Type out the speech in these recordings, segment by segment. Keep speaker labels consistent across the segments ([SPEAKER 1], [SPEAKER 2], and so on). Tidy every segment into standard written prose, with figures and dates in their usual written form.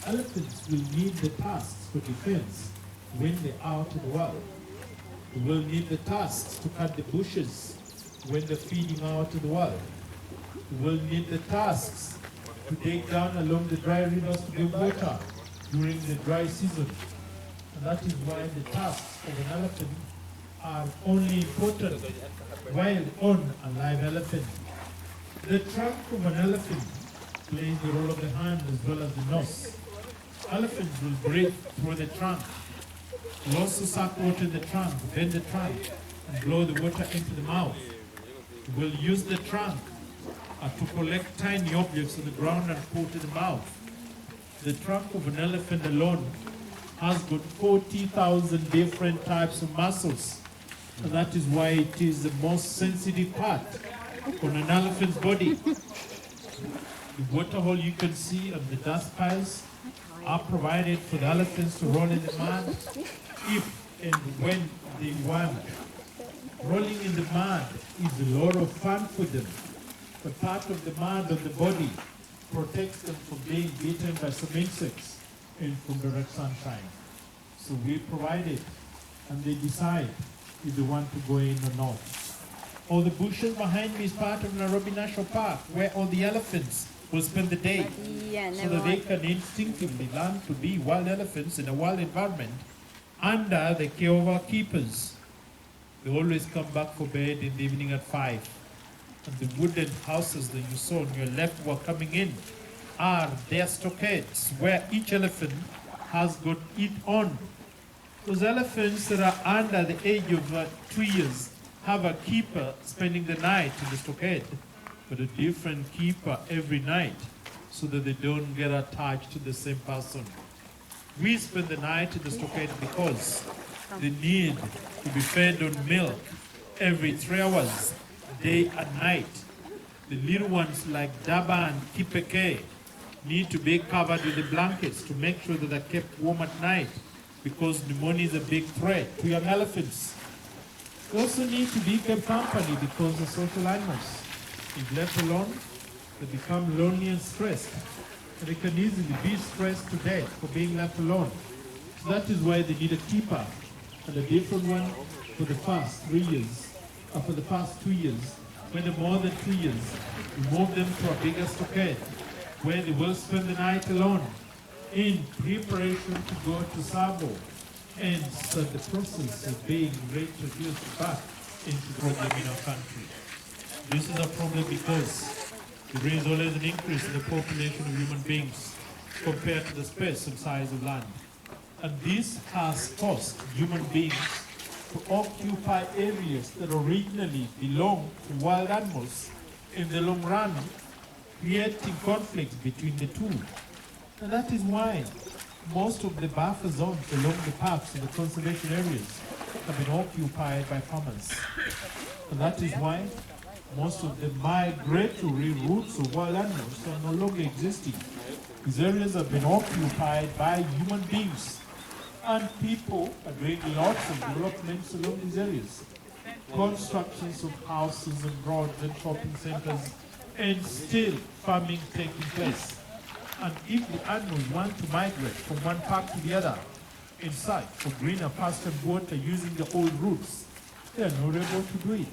[SPEAKER 1] Elephants will need the tusks for defense when they're out in the wild. They will need the tusks to cut the bushes when they're feeding out in the wild. They will need the tusks to dig down along the dry rivers to get water during the dry season. And that is why the tusks of an elephant are only important while on a live elephant. The trunk of an elephant plays the role of the hand as well as the nose. Elephants will breathe through the trunk. Will also suck water in the trunk, bend the trunk, and blow the water into the mouth. Will use the trunk to collect tiny objects on the ground and put in the mouth. The trunk of an elephant alone has got 40,000 different types of muscles. And that is why it is the most sensitive part on an elephant's body. The water hole you can see and the dust piles are provided for the elephants to roll in the mud if and when they want. Rolling in the mud is a lot of fun for them. But part of the mud on the body protects them from being bitten by some insects and from direct sunshine. So we provide it and they decide if they want to go in or not. All the bushes behind me is part of Nairobi National Park, where all the elephants will spend the day, so that they can instinctively learn to be wild elephants in a wild environment under the care of our keepers. They always come back for bed in the evening at 5. And the wooden houses that you saw on your left were coming in are their stockades, where each elephant has got it on. Those elephants that are under the age of 2 years have a keeper spending the night in the stockade, but a different keeper every night, so that they don't get attached to the same person. We spend the night in the stockade because they need to be fed on milk every 3 hours, day and night. The little ones like Daba and Kipeke need to be covered with the blankets to make sure that they're kept warm at night, because pneumonia is a big threat to young elephants. They also need to be kept company because they're social animals. If left alone, they become lonely and stressed. And they can easily be stressed to death for being left alone. So that is why they need a keeper, and a different one for the past 3 years, or for the past 2 years. When they're more than 2 years, we move them to a bigger stockade, where they will spend the night alone in preparation to go to Savo and start the process of being reintroduced back into the problem in our country. This is a problem because there is always an increase in the population of human beings compared to the space and size of land. And this has caused human beings to occupy areas that originally belong to wild animals in the long run, creating conflicts between the two. And that is why most of the buffer zones along the parks and the conservation areas have been occupied by farmers. And that is why most of the migratory routes of wild animals are no longer existing. These areas have been occupied by human beings, and people are doing lots of developments along these areas. Constructions of houses and roads and shopping centers, and still farming taking place. And if the animals want to migrate from one park to the other in search for greener pasture and water using the old routes, they are not able to do it.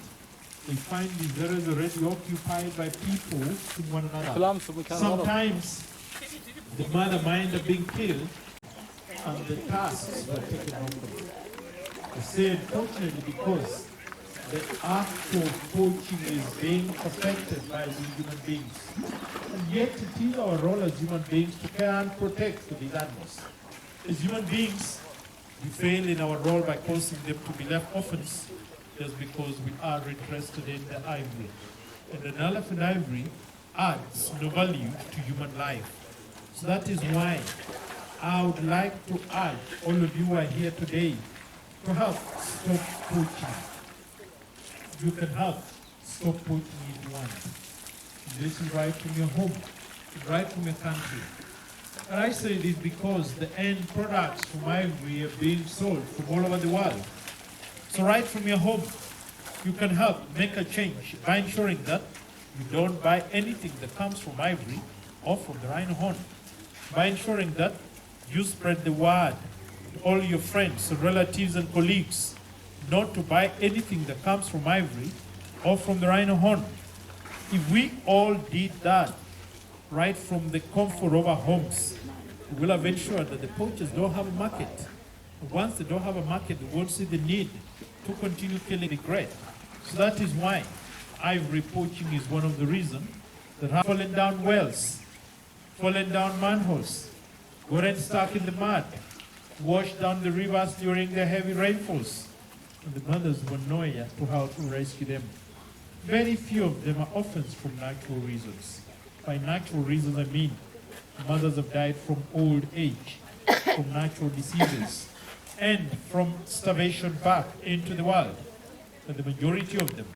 [SPEAKER 1] They find these areas already occupied by people in one another. Sometimes the mother might have been killed and the tasks were taken over. I say unfortunately because the act of poaching is being affected by these human beings. And yet it is our role as human beings to care and protect these animals. As human beings, we fail in our role by causing them to be left orphans just because we are interested in the ivory. And an elephant ivory adds no value to human life. So that is why I would like to urge all of you who are here today to help stop poaching. You can help stop poaching if you want. This is right from your home, right from your country. And I say this because the end products from ivory are being sold from all over the world. So right from your home, you can help make a change by ensuring that you don't buy anything that comes from ivory or from the rhino horn. by ensuring that you spread the word to all your friends, relatives, and colleagues not to buy anything that comes from ivory or from the rhino horn. If we all did that right from the comfort of our homes, we will have ensured that the poachers don't have a market. Once they don't have a market, they won't see the need to continue killing the great. So that is why ivory poaching is one of the reasons that have fallen down wells, fallen down manholes, gotten stuck in the mud, washed down the rivers during the heavy rainfalls, and the mothers were nowhere to how to rescue them. Very few of them are orphans from natural reasons. By natural reasons, I mean mothers have died from old age, from natural diseases, and from starvation back into the wild. But the majority of them